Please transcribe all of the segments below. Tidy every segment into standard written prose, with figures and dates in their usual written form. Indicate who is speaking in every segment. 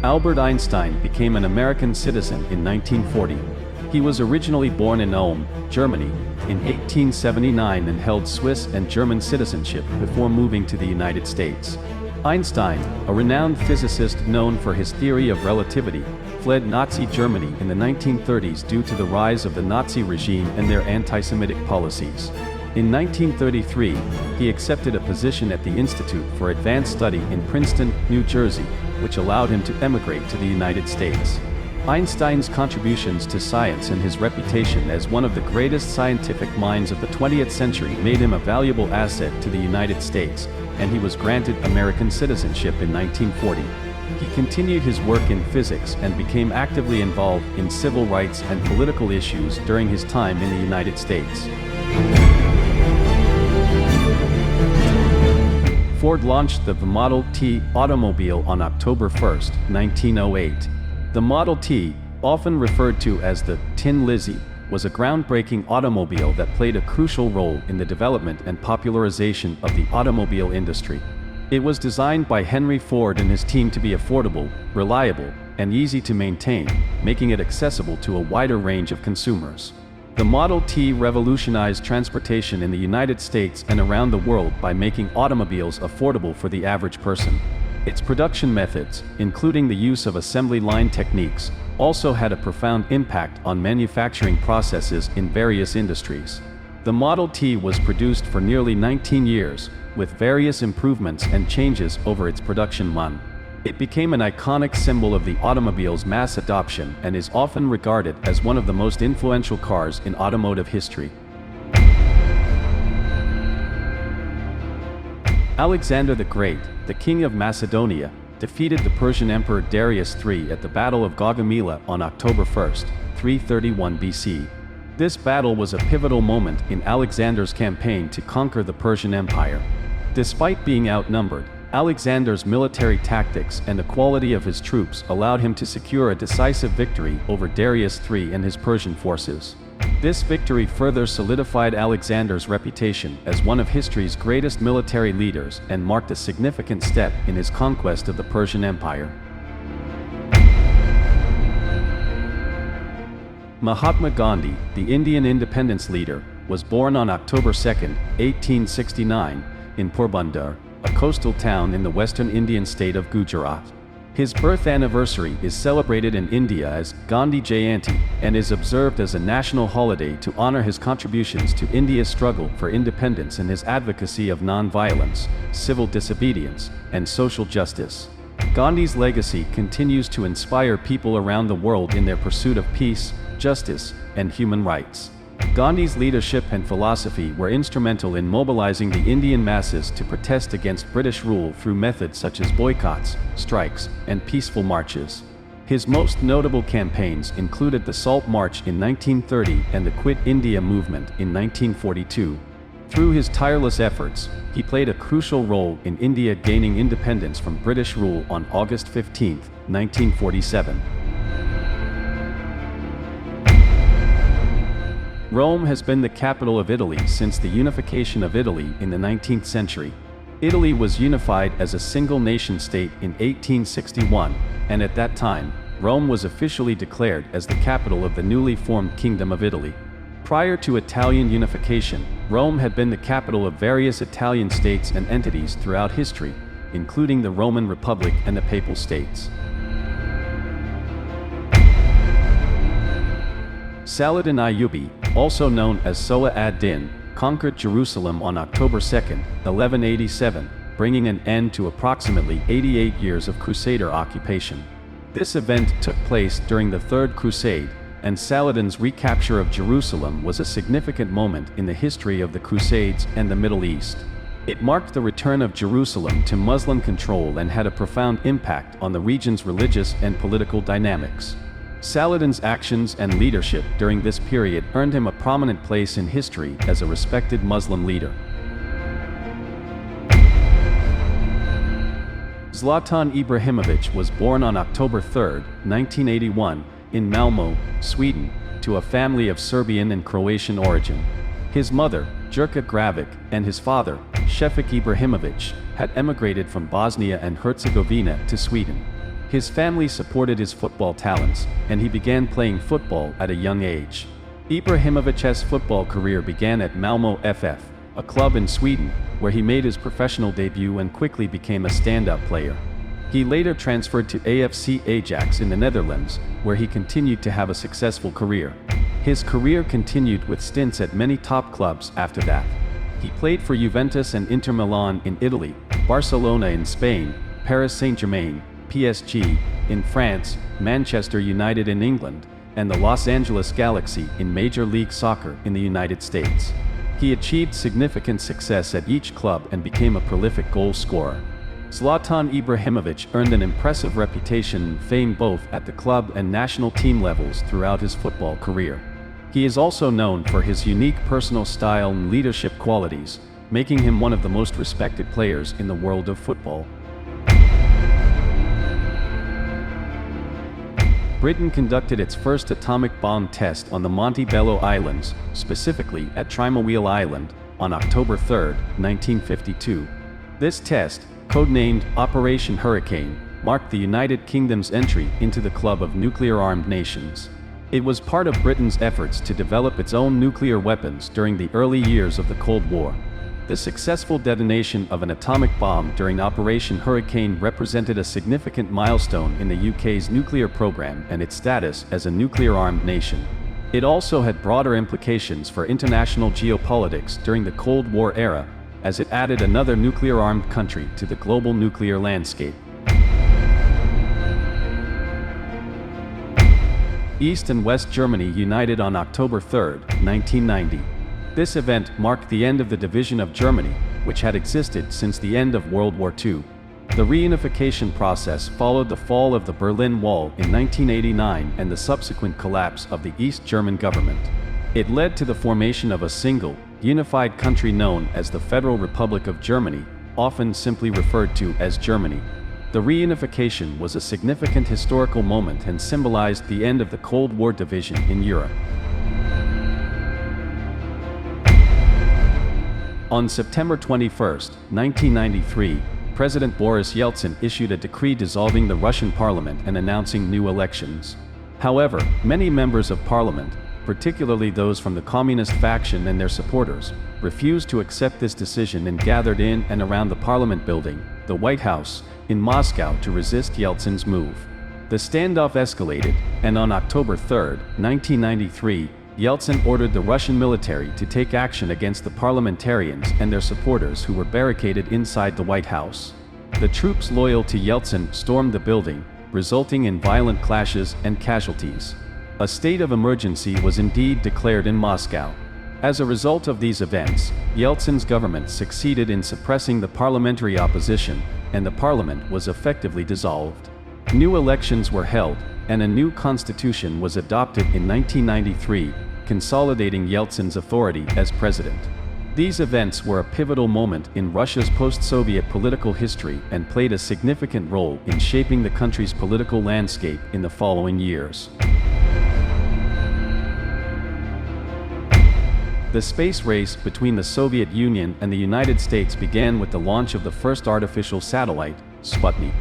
Speaker 1: Albert Einstein became an American citizen in 1940. He was originally born in Ulm, Germany, in 1879 and held Swiss and German citizenship before moving to the United States. Einstein, a renowned physicist known for his theory of relativity, fled Nazi Germany in the 1930s due to the rise of the Nazi regime and their anti-Semitic policies. In 1933, he accepted a position at the Institute for Advanced Study in Princeton, New Jersey, which allowed him to emigrate to the United States. Einstein's contributions to science and his reputation as one of the greatest scientific minds of the 20th century made him a valuable asset to the United States, and he was granted American citizenship in 1940. He continued his work in physics and became actively involved in civil rights and political issues during his time in the United States. Ford launched the Model T automobile on October 1, 1908. The Model T, often referred to as the Tin Lizzie, was a groundbreaking automobile that played a crucial role in the development and popularization of the automobile industry. It was designed by Henry Ford and his team to be affordable, reliable, and easy to maintain, making it accessible to a wider range of consumers. The Model T revolutionized transportation in the United States and around the world by making automobiles affordable for the average person. Its production methods, including the use of assembly line techniques, also had a profound impact on manufacturing processes in various industries. The Model T was produced for nearly 19 years, with various improvements and changes over its production run. It became an iconic symbol of the automobile's mass adoption and is often regarded as one of the most influential cars in automotive history. Alexander the Great, the King of Macedonia, defeated the Persian Emperor Darius III at the Battle of Gaugamela on October 1, 331 BC. This battle was a pivotal moment in Alexander's campaign to conquer the Persian Empire. Despite being outnumbered, Alexander's military tactics and the quality of his troops allowed him to secure a decisive victory over Darius III and his Persian forces. This victory further solidified Alexander's reputation as one of history's greatest military leaders and marked a significant step in his conquest of the Persian Empire. Mahatma Gandhi, the Indian independence leader, was born on October 2, 1869, in Porbandar, a coastal town in the western Indian state of Gujarat. His birth anniversary is celebrated in India as Gandhi Jayanti and is observed as a national holiday to honor his contributions to India's struggle for independence and his advocacy of non-violence, civil disobedience, and social justice. Gandhi's legacy continues to inspire people around the world in their pursuit of peace, justice, and human rights. Gandhi's leadership and philosophy were instrumental in mobilizing the Indian masses to protest against British rule through methods such as boycotts, strikes, and peaceful marches. His most notable campaigns included the Salt March in 1930 and the Quit India movement in 1942. Through his tireless efforts, he played a crucial role in India gaining independence from British rule on August 15, 1947. Rome has been the capital of Italy since the unification of Italy in the 19th century. Italy was unified as a single nation-state in 1861, and at that time, Rome was officially declared as the capital of the newly formed Kingdom of Italy. Prior to Italian unification, Rome had been the capital of various Italian states and entities throughout history, including the Roman Republic and the Papal States. Saladin Ayyubi, also known as Salah ad-Din, conquered Jerusalem on October 2, 1187, bringing an end to approximately 88 years of Crusader occupation. This event took place during the Third Crusade, and Saladin's recapture of Jerusalem was a significant moment in the history of the Crusades and the Middle East. It marked the return of Jerusalem to Muslim control and had a profound impact on the region's religious and political dynamics. Saladin's actions and leadership during this period earned him a prominent place in history as a respected Muslim leader. Zlatan Ibrahimovic was born on October 3, 1981, in Malmö, Sweden, to a family of Serbian and Croatian origin. His mother, Jurka Gravic, and his father, Shefik Ibrahimovic, had emigrated from Bosnia and Herzegovina to Sweden. His family supported his football talents, and he began playing football at a young age. Ibrahimovic's football career began at Malmö FF, a club in Sweden, where he made his professional debut and quickly became a stand-up player. He later transferred to AFC Ajax in the Netherlands, where he continued to have a successful career. His career continued with stints at many top clubs after that. He played for Juventus and Inter Milan in Italy, Barcelona in Spain, Paris Saint-Germain, PSG in France, Manchester United in England, and the Los Angeles Galaxy in Major League Soccer in the United States. He achieved significant success at each club and became a prolific goal scorer. Zlatan Ibrahimovic earned an impressive reputation and fame both at the club and national team levels throughout his football career. He is also known for his unique personal style and leadership qualities, making him one of the most respected players in the world of football. Britain conducted its first atomic bomb test on the Montebello Islands, specifically at Trimaweel Island, on October 3, 1952. This test, codenamed Operation Hurricane, marked the United Kingdom's entry into the club of nuclear-armed nations. It was part of Britain's efforts to develop its own nuclear weapons during the early years of the Cold War. The successful detonation of an atomic bomb during Operation Hurricane represented a significant milestone in the UK's nuclear program and its status as a nuclear-armed nation. It also had broader implications for international geopolitics during the Cold War era, as it added another nuclear-armed country to the global nuclear landscape. East and West Germany united on October 3, 1990. This event marked the end of the division of Germany, which had existed since the end of World War II. The reunification process followed the fall of the Berlin Wall in 1989 and the subsequent collapse of the East German government. It led to the formation of a single, unified country known as the Federal Republic of Germany, often simply referred to as Germany. The reunification was a significant historical moment and symbolized the end of the Cold War division in Europe. On September 21, 1993, President Boris Yeltsin issued a decree dissolving the Russian parliament and announcing new elections. However, many members of parliament, particularly those from the communist faction and their supporters, refused to accept this decision and gathered in and around the parliament building, the White House, in Moscow to resist Yeltsin's move. The standoff escalated, and on October 3, 1993, Yeltsin ordered the Russian military to take action against the parliamentarians and their supporters who were barricaded inside the White House. The troops loyal to Yeltsin stormed the building, resulting in violent clashes and casualties. A state of emergency was indeed declared in Moscow. As a result of these events, Yeltsin's government succeeded in suppressing the parliamentary opposition, and the parliament was effectively dissolved. New elections were held, and a new constitution was adopted in 1993, consolidating Yeltsin's authority as president. These events were a pivotal moment in Russia's post-Soviet political history and played a significant role in shaping the country's political landscape in the following years. The space race between the Soviet Union and the United States began with the launch of the first artificial satellite, Sputnik.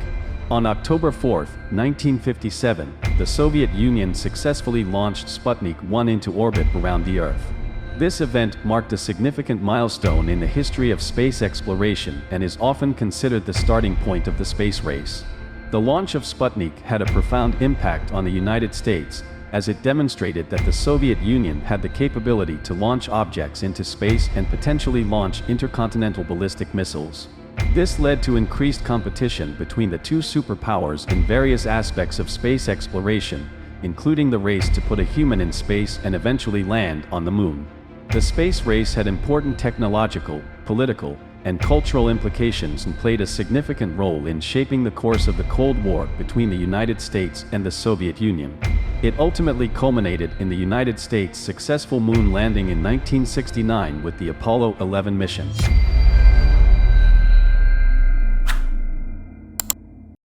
Speaker 1: On October 4, 1957, the Soviet Union successfully launched Sputnik 1 into orbit around the Earth. This event marked a significant milestone in the history of space exploration and is often considered the starting point of the space race. The launch of Sputnik had a profound impact on the United States, as it demonstrated that the Soviet Union had the capability to launch objects into space and potentially launch intercontinental ballistic missiles. This led to increased competition between the two superpowers in various aspects of space exploration, including the race to put a human in space and eventually land on the moon. The space race had important technological, political, and cultural implications and played a significant role in shaping the course of the Cold War between the United States and the Soviet Union. It ultimately culminated in the United States' successful moon landing in 1969 with the Apollo 11 mission.